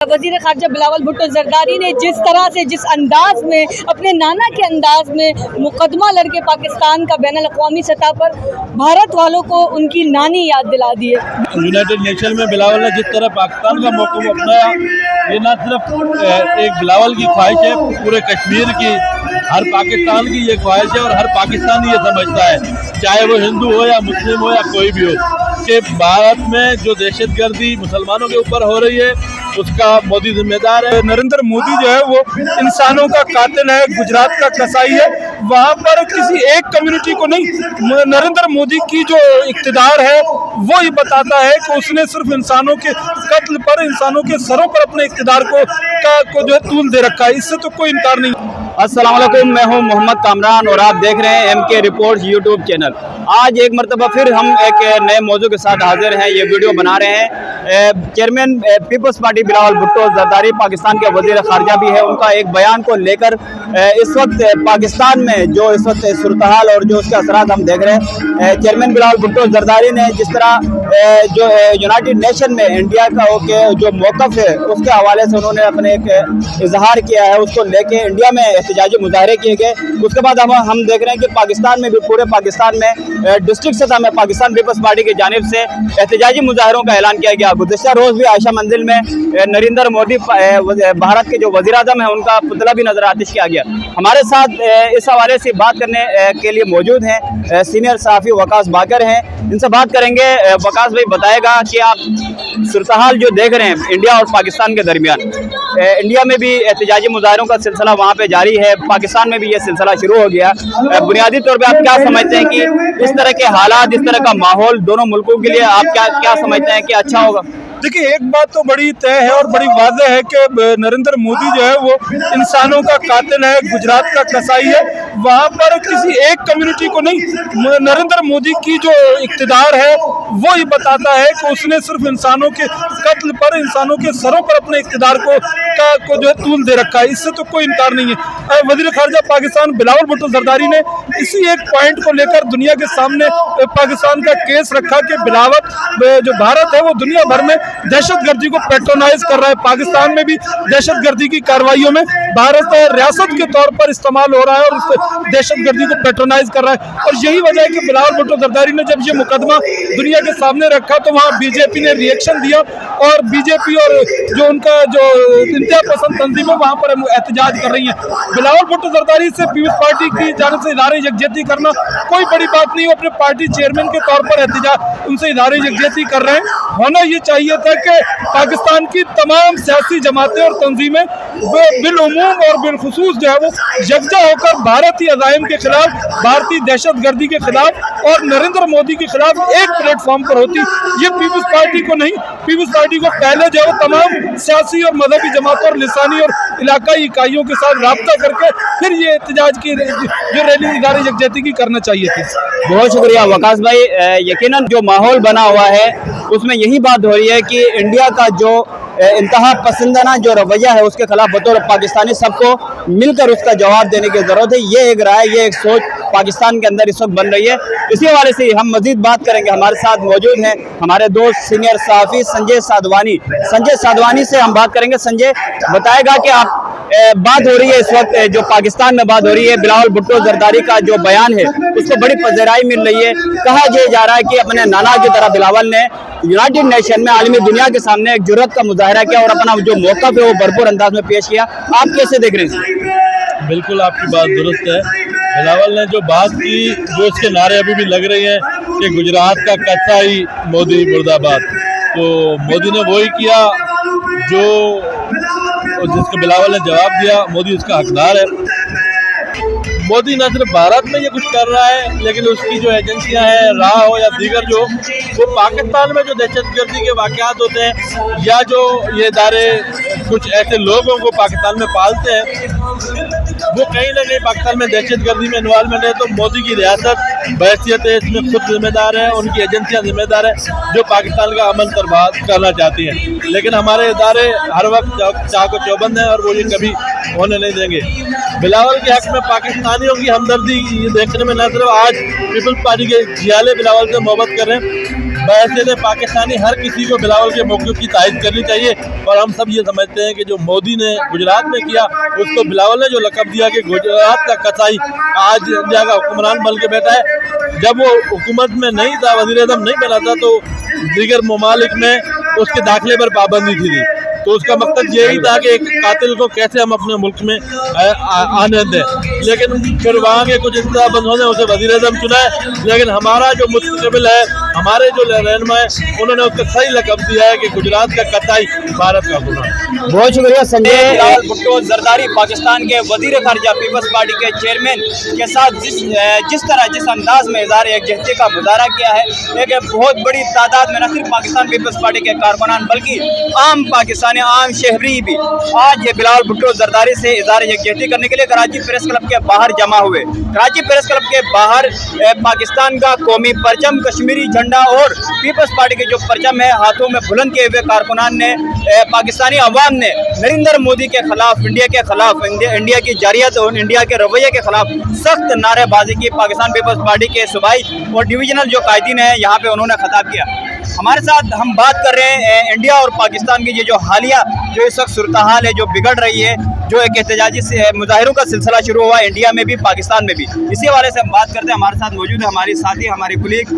वज़ीर ख़ारजा बिलावल भुट्टो ज़रदारी ने जिस तरह से, जिस अंदाज में, अपने नाना के अंदाज में मुकदमा लड़के पाकिस्तान का बैनुल-अक़वामी सतह पर भारत वालों को उनकी नानी याद दिला दी है। यूनाइटेड नेशन में बिलावल ने जिस तरह पाकिस्तान का मौक़िफ़ अपनाया, ये न सिर्फ एक बिलावल की ख्वाहिश है, पूरे कश्मीर की, हर पाकिस्तान की ये ख्वाहिश है और हर पाकिस्तानी ये समझता है, चाहे वो हिंदू हो या मुस्लिम हो या कोई भी हो, कि भारत में जो दहशतगर्दी मुसलमानों के ऊपर हो रही है उसका मोदी जिम्मेदार है। नरेंद्र मोदी जो है वो इंसानों का कातिल है, गुजरात का कसाई है। वहाँ पर किसी एक कम्युनिटी को नहीं, नरेंद्र मोदी की जो इक़्तिदार है वो ये बताता है कि उसने सिर्फ इंसानों के कत्ल पर, इंसानों के सरों पर अपने इक़्तिदार को जो है तूल दे रखा है। इससे तो कोई इनकार नहीं। अस्सलाम वालेकुम, मैं हूं मोहम्मद कामरान और आप देख रहे हैं MK रिपोर्ट्स यूट्यूब चैनल। आज एक मरतबा फिर हम एक नए मौजू के साथ हाजिर हैं, ये वीडियो बना रहे हैं। Chairman peoples party Bilawal Bhutto Zardari Pakistan के वज़ीर ख़ारजा भी है, उनका एक बयान को लेकर इस वक्त पाकिस्तान में जो इस वक्त सूरत-ए-हाल और जो उसके असरात हम देख रहे हैं। चेयरमैन बिलावल भुट्टो ज़रदारी ने जिस तरह जो यूनाइटेड नेशन में इंडिया का जो मौक़िफ़ है उसके हवाले से उन्होंने अपने एक इजहार किया है, उसको लेके इंडिया में एहतजाजी मुजाहरे किए गए। उसके बाद हम देख रहे हैं कि पाकिस्तान में भी, पूरे पाकिस्तान में डिस्ट्रिक्ट सतह में पाकिस्तान पीपल्स पार्टी की जानिब से एहतजाजी मुजाहरों का ऐलान किया गया। गुज़िश्ता रोज़ भी आयशा मंजिल में नरेंद्र मोदी भारत के जो वज़ीर आज़म हैं उनका पुतला भी नजर आतिश किया गया। हमारे साथ इस हवाले से बात करने के लिए मौजूद हैं सीनियर सहाफ़ी वकास बाकर हैं, इनसे बात करेंगे। वकास भाई बताएगा कि आप सूरत-ए-हाल जो देख रहे हैं इंडिया और पाकिस्तान के दरमियान, इंडिया में भी एहतजाजी मुजाहरों का सिलसिला वहाँ पे जारी है, पाकिस्तान में भी ये सिलसिला शुरू हो गया। बुनियादी तौर पे आप क्या समझते हैं कि इस तरह के हालात, इस तरह का माहौल दोनों मुल्कों के लिए आप क्या समझते हैं कि अच्छा होगा? देखिए, एक बात तो बड़ी तय है और बड़ी वाज़ेह है कि नरेंद्र मोदी जो है वो इंसानों का कातिल है, गुजरात का कसाई है। वहाँ पर किसी एक कम्युनिटी को नहीं, नरेंद्र मोदी की जो इक़्तिदार है वो ये बताता है कि उसने सिर्फ इंसानों के कत्ल पर, इंसानों के सरों पर अपने इक़्तिदार को जो है तूल दे रखा है। इससे तो कोई इनकार नहीं है। वज़ीर ख़ारजा पाकिस्तान बिलावल भुट्टो ज़रदारी ने इसी एक पॉइंट को लेकर दुनिया के सामने पाकिस्तान का केस रखा कि बिलावल जो भारत है वो दुनिया भर में दहशतगर्दी को पेट्रोनाइज कर रहा है। पाकिस्तान में भी दहशतगर्दी की कार्रवाइयों में भारत रियासत के तौर पर इस्तेमाल हो रहा है और उस दहशतगर्दी को पेट्रोनाइज कर रहा है। और यही वजह है कि बिलावल भुट्टो ज़रदारी ने जब ये मुकदमा दुनिया के सामने रखा तो वहाँ बीजेपी ने रिएक्शन दिया और बीजेपी और जो उनका जो इंतहा पसंद तंजीमें वहाँ पर एहतजाज कर रही हैं। बिलावल भुट्टो ज़रदारी से पीपल्स पार्टी की जानिब से इज़हार यकजहती करना कोई बड़ी बात नहीं। वो अपने पार्टी चेयरमैन के तौर पर एहतजाज उनसे इज़हार यकजहती कर रहे हैं। होना ये चाहिए था कि पाकिस्तान की तमाम सियासी जमातें और तंजीमें बिलउमूम और बिलखुसूस जो है वो यकजा होकर भारतीय अज़ाइम के खिलाफ, भारतीय दहशतगर्दी के खिलाफ और नरेंद्र मोदी के खिलाफ एक प्लेटफॉर्म पर होती। ये पीपल्स पार्टी को नहीं, पीपल्स पार्टी को पहले जो है तमाम सियासी और मजहबी जमातों और लिसानी और इलाकाई इकाइयों के साथ राब्ता करके फिर ये एहतजाज की जो रैली इज़हार यकजहती की करना चाहिए थी। बहुत शुक्रिया वकास भाई। यकीनन जो माहौल बना हुआ है उसमें यही बात हो रही है कि इंडिया का जो इंतहा पसंदाना जो रवैया है उसके खिलाफ बतौर पाकिस्तानी सबको मिलकर उसका जवाब देने की ज़रूरत है। ये एक राय, ये एक सोच पाकिस्तान के अंदर इस वक्त बन रही है। इसी हवाले से हम मजीद बात करेंगे। हमारे साथ मौजूद हैं हमारे दोस्त सीनियर सहाफ़ी संजय साधवानी से हम बात करेंगे। संजय बताएगा कि आप बात हो रही है इस वक्त जो पाकिस्तान में बात हो रही है, बिलावल भुट्टो ज़रदारी का जो बयान है उसको बड़ी पज़राई मिल रही है। कहा जा रहा है कि अपने नाना की तरह बिलावल ने यूनाइटेड नेशन में आलमी दुनिया के सामने एक जुर्रत का मुजाहरा किया और अपना जो मौक़िफ़ है वो भरपूर अंदाज में पेश किया। आप कैसे देख रहे हैं? बिल्कुल आपकी बात दुरुस्त है। बिलावल ने जो बात की, जो इसके नारे अभी भी लग रहे हैं कि गुजरात का कसाई मोदी मुर्दाबाद, तो मोदी ने वही किया जो जिसको बिलावल ने जवाब दिया। मोदी उसका हकदार है। मोदी न सिर्फ भारत में ये कुछ कर रहा है लेकिन उसकी जो एजेंसियां हैं, राह हो या दीगर जो, वो पाकिस्तान में जो दहशतगर्दी के वाक़यात होते हैं या जो ये इदारे कुछ ऐसे लोगों को पाकिस्तान में पालते हैं वो कहीं ना कहीं पाकिस्तान में दहशतगर्दी में इन्वॉल्वमेंट है। तो मोदी की रियासत बहैसियत है इसमें खुद जिम्मेदार है, उनकी एजेंसियां जिम्मेदार है जो पाकिस्तान का अमन बर्बाद करना चाहती हैं। लेकिन हमारे इदारे हर वक्त चाको चौबंद हैं और वो ये कभी होने नहीं देंगे। बिलावल के हक में पाकिस्तानियों की हमदर्दी ये देखने में न सिर्फ आज पीपल्स पार्टी के जियाले बिलावल से मोहब्बत कर रहे हैं बहसीत पाकिस्तानी हर किसी को बिलावल के मौक़िफ़ की तायद करनी चाहिए। और हम सब ये समझते हैं कि जो मोदी ने गुजरात में किया, उसको बिलावल ने जो लक़ब दिया कि गुजरात का कसाई, आज इंडिया का हुक्मरान बन के बैठा है। जब वो हुकूमत में नहीं था, वज़ीर-ए-आज़म नहीं बना था, तो दीगर ममालिक में उसके दाखिले पर पाबंदी थी। तो उसका मकसद यही था कि एक कातिल को कैसे हम अपने मुल्क में आने दें। लेकिन फिर वहाँ के कुछ इंतज़ाम बंदों ने उसे वज़ीर-ए-आज़म चुना है। लेकिन हमारा जो मुस्तक़बिल है, हमारे जो रहनुमा है, उन्होंने उसको सही लक़ब दिया है कि गुजरात का कसाई भारत का गुना। बहुत शुक्रिया संजय। बिलावल भुट्टो जरदारी पाकिस्तान के वज़ीर ख़ारजा पीपल्स पार्टी के चेयरमैन के साथ जिस अंदाज में इज़हार यकजहती का मुजाहरा किया है, एक बहुत बड़ी तादाद में न सिर्फ पाकिस्तान पीपल्स पार्टी के कारकुनान बल्कि आम पाकिस्तानी आम शहरी भी आज ये बिलावल भुट्टो जरदारी से इज़हार यकजहती करने के लिए कराची प्रेस क्लब के बाहर जमा हुए। कराची प्रेस क्लब के बाहर पाकिस्तान का कौमी परचम, कश्मीरी झंडा और पीपल्स पार्टी के जो परचम है हाथों में बुलंद किए हुए कारकुनान ने पाकिस्तानी अवाम ने नरेंद्र मोदी के खिलाफ, इंडिया के खिलाफ, इंडिया की जारियत और इंडिया के रवैये के खिलाफ सख्त नारेबाजी की। पाकिस्तान पीपल्स पार्टी के सूबाई और डिवीजनल जो कायदीन है यहाँ पे उन्होंने खिताब किया। हमारे साथ हम बात कर रहे हैं इंडिया और पाकिस्तान की ये जो हालिया जो इस वक्त सूरत हाल है, जो बिगड़ रही है, जो एक एहतजाजी से मुजाहिरों का सिलसिला शुरू हुआ इंडिया में भी, पाकिस्तान में भी। इसी हवाले से हम बात करते हैं। हमारे साथ मौजूद है हमारी साथी, हमारी कुलीग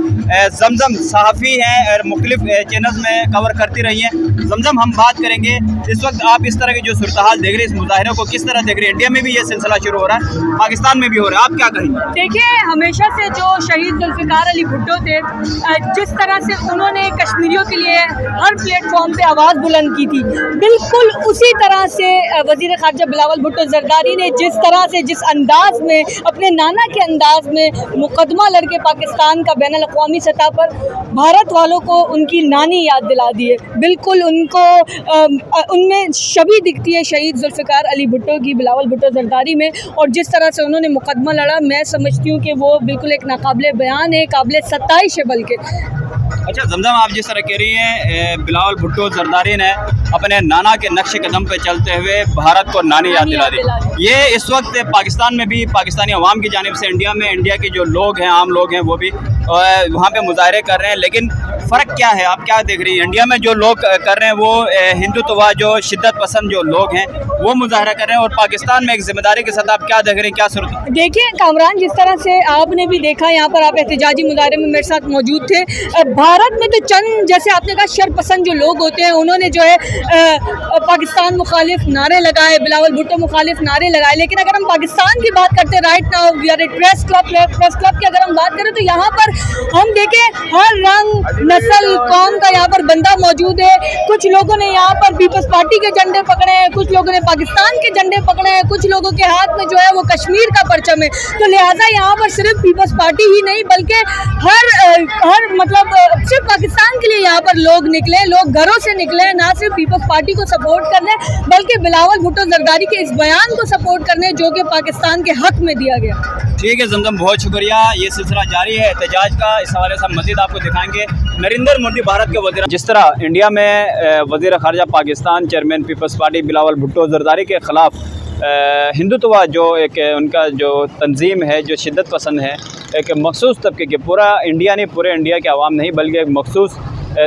जमजम, सहाफ़ी हैं और मुख्तलिफ चैनल्स में कवर करती रही हैं। जमजम, हम बात करेंगे इस वक्त आप इस तरह की जो सूरत हाल देख रहे हैं, इस मुजाहिरों को किस तरह देख रहे हैं? इंडिया में भी ये सिलसिला शुरू हो रहा है, पाकिस्तान में भी हो रहा है, आप क्या कहेंगे? देखिए, हमेशा से जो शहीद जुल्फ़िकार अली भुट्टो थे, जिस तरह से उन्होंने कश्मीरियों के लिए हर प्लेटफॉर्म पे आवाज़ बुलंद की थी, बिल्कुल उसी तरह से वज़ीर ख़ारजा बिलावल भुट्टो ज़रदारी ने जिस तरह से, जिस अंदाज़ में, अपने नाना के अंदाज़ में मुकदमा लड़के पाकिस्तान का बैनुल अक़वामी सतह पर भारत वालों को उनकी नानी याद दिला दी है। बिल्कुल उनको उनमें छवि दिखती है शहीद जुल्फ़िकार अली भुट्टो की, बिलावल भुट्टो ज़रदारी में। और जिस तरह से उन्होंने मुकदमा लड़ा, मैं समझती हूँ कि वो बिल्कुल एक नाकाबिले बयान है, काबिले सत्ताइश है बल्कि। अच्छा जमजम, आप जिस तरह कह रही हैं बिलावल भुट्टो जरदारी ने अपने नाना के नक्श कदम पे चलते हुए भारत को नानी याद दिला दी। ये इस वक्त पाकिस्तान में भी पाकिस्तानी अवाम की जानिब से इंडिया में, इंडिया के जो लोग हैं, आम लोग हैं, वो भी वहाँ पे मुजाहरे कर रहे हैं। लेकिन फ़र्क क्या है, आप क्या देख रही हैं? इंडिया में जो लोग कर रहे हैं वो हिंदुत्व, जो शिद्दत पसंद जो लोग हैं वो मुजाहरा कर रहे हैं, और पाकिस्तान में एक जिम्मेदारी के साथ आप क्या देख रहे हैं, क्या सूरत? देखिए कामरान, जिस तरह से आपने भी देखा, यहाँ पर आप एहतजाजी मुजाहरे में मेरे साथ मौजूद थे। भारत में तो चंद, जैसे आपने कहा, शर पसंद जो लोग होते हैं, उन्होंने जो है पाकिस्तान मुखालिफ नारे लगाए, बिलावल भुट्टो मुखालिफ नारे लगाए। लेकिन अगर हम पाकिस्तान की बात करते हैं, right now we are a press club की अगर हम बात करें तो यहाँ पर हम देखें हर रंग, नस्ल, कौम का यहाँ पर बंदा मौजूद है। कुछ लोगों ने यहाँ पर पीपल्स पार्टी के झंडे पकड़े हैं, कुछ लोगों ने पाकिस्तान के झंडे पकड़े हैं, कुछ लोगों के हाथ में जो है वो कश्मीर का परचम है। तो लिहाजा यहाँ पर सिर्फ पीपल्स पार्टी ही नहीं बल्कि हर मतलब सिर्फ पाकिस्तान के लिए यहाँ पर लोग निकले, लोग घरों से निकले, ना सिर्फ पीपल्स पार्टी को सपोर्ट करने बल्कि बिलावल भुट्टो जरदारी के इस बयान को सपोर्ट करने जो कि पाकिस्तान के हक में दिया गया। ठीक है जमजम, बहुत शुक्रिया। ये सिलसिला जारी है एहतजाज का, इस हवाले से हम मज़ीद आपको दिखाएंगे। नरेंद्र मोदी भारत के वज़ीर, जिस तरह इंडिया में वज़ीर ख़ारजा Pakistan chairman peoples party Bilawal Bhutto Zardari के ख़िलाफ़ हिंदुत्व जो एक उनका जो तंजीम है, जो शिद्दत पसंद है, एक मखसूस तबके के, पूरा इंडिया नहीं, पूरे इंडिया के अवाम नहीं बल्कि एक मखसूस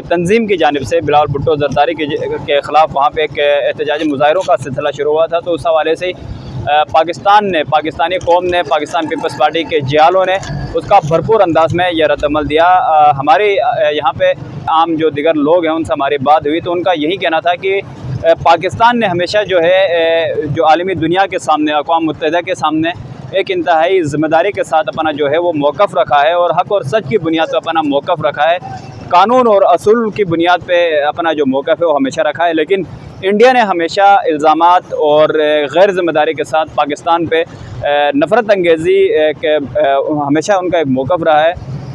तंजीम की जानिब से बिलावल भुट्टो जरदारी के ख़िलाफ़ वहाँ पे एक एहतजाजी मुजाहिरों का सिलसिला शुरू हुआ था। तो उस हवाले से पाकिस्तान ने, पाकिस्तानी कौम ने, पाकिस्तान पीपल्स पार्टी के जियालों ने उसका भरपूर अंदाज में यह रद्दअमल दिया। हमारे यहाँ पे आम जो दिगर लोग हैं उनसे हमारी बात हुई तो उनका यही कहना था कि पाकिस्तान ने हमेशा जो है जो आलमी दुनिया के सामने, अक़वाम मुत्तहिदा के सामने एक इंतहाई ज़िम्मेदारी के साथ अपना जो है वो मौक़िफ़ रखा है और हक़ और सच की बुनियाद पर अपना मौक़िफ़ रखा है, कानून और असूल की बुनियाद पे अपना जो मौक़िफ़ है वो हमेशा रखा है। लेकिन इंडिया ने हमेशा इल्ज़ामात और गैर ज़िम्मेदारी के साथ पाकिस्तान पे नफ़रत अंगेज़ी के हमेशा उनका एक मौक़िफ़ रहा है।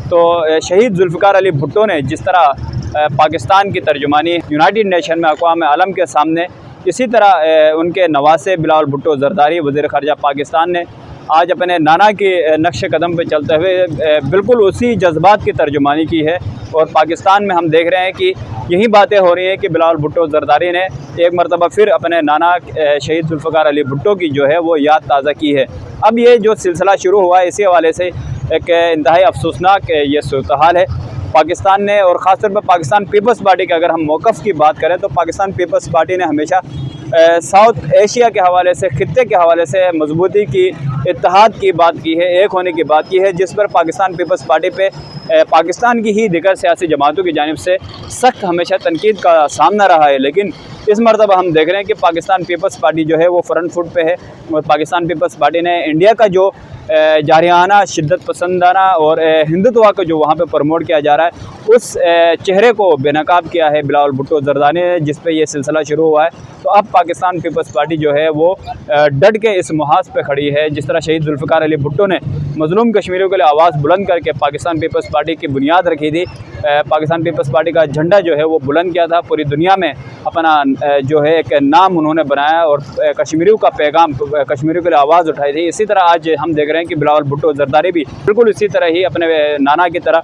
तो शहीद जुल्फ़िकार अली भुट्टो ने जिस तरह पाकिस्तान की तर्जुमानी यूनाइटेड नेशन में अक़वाम आलम के सामने, इसी तरह उनके नवासे बिलावल भुट्टो जरदारी वज़ीर ख़ारजा पाकिस्तान ने आज अपने नाना के नक्श कदम पर चलते हुए बिल्कुल उसी जज्बात की तर्जुमानी की है। और पाकिस्तान में हम देख रहे हैं कि यही बातें हो रही हैं कि बिलावल भुट्टो जरदारी ने एक मरतबा फिर अपने नाना शहीद जुल्फ़िकार अली भुट्टो की जो है वो याद ताज़ा की है। अब ये जो सिलसिला शुरू हुआ है इसी हवाले से एक इंतहाई अफसोसनाक ये सूरत हाल है। पाकिस्तान ने, और ख़ास तौर पर पाकिस्तान पीपल्स पार्टी के अगर हम मौक़िफ़ की बात करें तो पाकिस्तान पीपल्स पार्टी ने हमेशा साउथ एशिया के हवाले से, खित्ते के हवाले से मजबूती की, इत्तेहाद की बात की है, एक होने की बात की है, जिस पर पाकिस्तान पीपल्स पार्टी पे पाकिस्तान की ही दीगर सियासी जमातों की जानिब से सख्त हमेशा तनकीद का सामना रहा है। लेकिन इस मरतबा हम देख रहे हैं कि पाकिस्तान पीपल्स पार्टी जो है वो फ्रंट फुट पे है, और पाकिस्तान पीपल्स पार्टी ने इंडिया का जो जारहाना, शिद्दत पसंदाना और हिंदुत्व को जो वहाँ पे प्रमोट किया जा रहा है, उस चेहरे को बेनकाब किया है बिलावल भुट्टो जरदारी ने, जिस पे ये सिलसिला शुरू हुआ है। तो अब पाकिस्तान पीपल्स पार्टी जो है वो डट के इस मुहाज पे खड़ी है। जिस तरह शहीद जुल्फ़िकार अली भुट्टो ने मज़लूम कश्मीरियों के लिए आवाज़ बुलंद करके पाकिस्तान पीपल्स पार्टी की बुनियाद रखी थी, पाकिस्तान पीपल्स पार्टी का झंडा जो है वो बुलंद किया था, पूरी दुनिया में अपना जो है एक नाम उन्होंने बनाया और कश्मीरियों का पैगाम, कश्मीरियों के लिए आवाज़ उठाई थी। इसी तरह आज हम देख रहे हैं कि बिलावल भुट्टो जरदारी भी बिल्कुल इसी तरह ही अपने नाना की तरह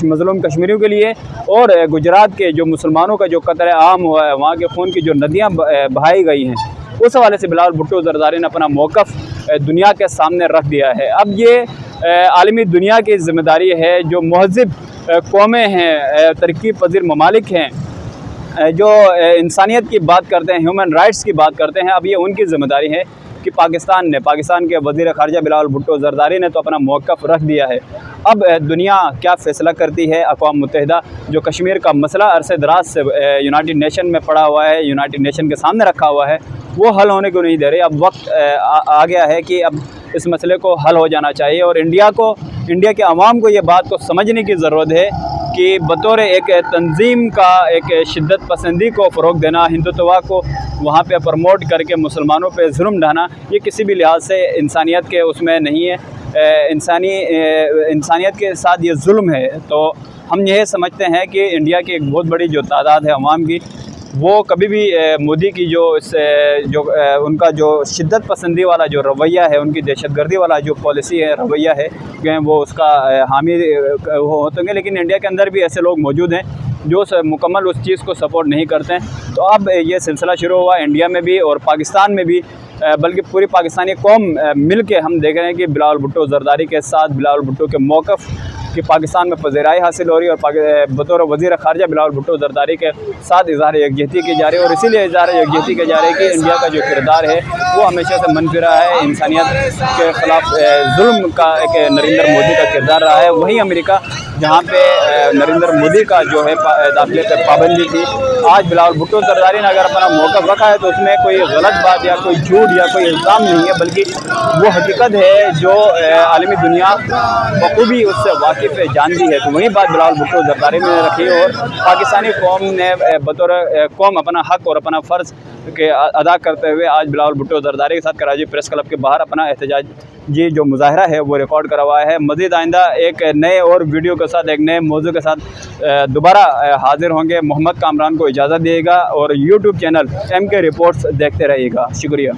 मज़लूम कश्मीरियों के लिए, और गुजरात के जो मुसलमानों का जो कत्ल आम हुआ है, वहाँ के खून की जो नदियाँ बहाई गई हैं, उस हवाले से बिलावल भुट्टो जरदारी ने अपना मौक़िफ़ दुनिया के सामने रख दिया है। अब ये आलमी दुनिया की ज़िम्मेदारी है, जो महज़िब कौमें हैं, तरक्की पजीर ममालिक हैं, जो इंसानियत की बात करते हैं, ह्यूमन राइट्स की बात करते हैं, अब ये उनकी ज़िम्मेदारी है कि पाकिस्तान के वज़ीर ख़ारजा बिलावल भुट्टो जरदारी ने तो अपना मौक़िफ़ रख दिया है। अब दुनिया क्या फ़ैसला करती है, अक़वाम मुत्तहिदा जो कश्मीर का मसला अरसे दराज से यूनाइटेड नेशन में पड़ा हुआ है, यूनाइटेड नेशन के सामने रखा हुआ है, वो हल होने को नहीं दे रही। अब वक्त आ गया है कि अब इस मसले को हल हो जाना चाहिए, और इंडिया के अवाम को ये बात को समझने की ज़रूरत है कि बतौर एक तंजीम का एक शिद्दत पसंदी को फ़रोग़ देना, हिंदुत्व को वहाँ पे प्रमोट करके मुसलमानों पे जुल्म ढाना, ये किसी भी लिहाज से इंसानियत के उसमें नहीं है। इंसानियत के साथ ये जुल्म है। तो हम यह समझते हैं कि इंडिया की एक बहुत बड़ी जो तादाद है अवाम की, वो कभी भी मोदी की उनका जो शिद्दत पसंदी वाला जो रवैया है, उनकी दहशतगर्दी वाला जो पॉलिसी है, रवैया है, वो उसका हामी होते हैं। लेकिन इंडिया के अंदर भी ऐसे लोग मौजूद हैं जो मुकम्मल उस चीज़ को सपोर्ट नहीं करते हैं। तो अब ये सिलसिला शुरू हुआ इंडिया में भी और पाकिस्तान में भी, बल्कि पूरी पाकिस्तानी कौम मिल के हम देख रहे हैं कि बिलावल भुट्टो जरदारी के साथ बिलावल भुट्टो के मौक़िफ़ कि पाकिस्तान में पज़ीराई हासिल हो रही है, और बतौर वज़ीर ख़ारजा बिलावल भुट्टो जरदारी के साथ इज़हार यकजहती की जा रही है। और इसीलिए इज़हार यकजहती की जा रही है कि इंडिया का जो किरदार है वो हमेशा से मनफी रहा है, इंसानियत के ख़िलाफ़ जुल्म का एक नरेंद्र मोदी का किरदार रहा है। वहीं अमेरिका, जहाँ पे नरेंद्र मोदी का जो है दाखिले पर पाबंदी थी, आज बिलावल भुट्टो जरदारी ने अगर अपना मौक़िफ़ रखा है तो उसमें कोई गलत बात या कोई झूठ या कोई इल्ज़ाम नहीं है, बल्कि वो हकीकत है जो आलमी दुनिया बखूबी उससे वाकिफ़ जानती है। तो वही बात बिलावल भुट्टो जरदारी ने रखी, और पाकिस्तानी कौम ने बतौर कौम अपना हक़ और अपना फ़र्ज़ के अदा करते हुए आज बिलावल भुट्टो जरदारी के साथ कराची प्रेस क्लब के बाहर अपना एहतजाजी जो मुज़ाहरा है वो रिकॉर्ड करवाया है। मज़ीद आइंदा एक नए और वीडियो के साथ, एक नए मौजू के साथ दोबारा हाजिर होंगे। मोहम्मद कामरान को इजाज़त दिएगा और यूट्यूब चैनल MK रिपोर्ट्स देखते रहिएगा। शुक्रिया।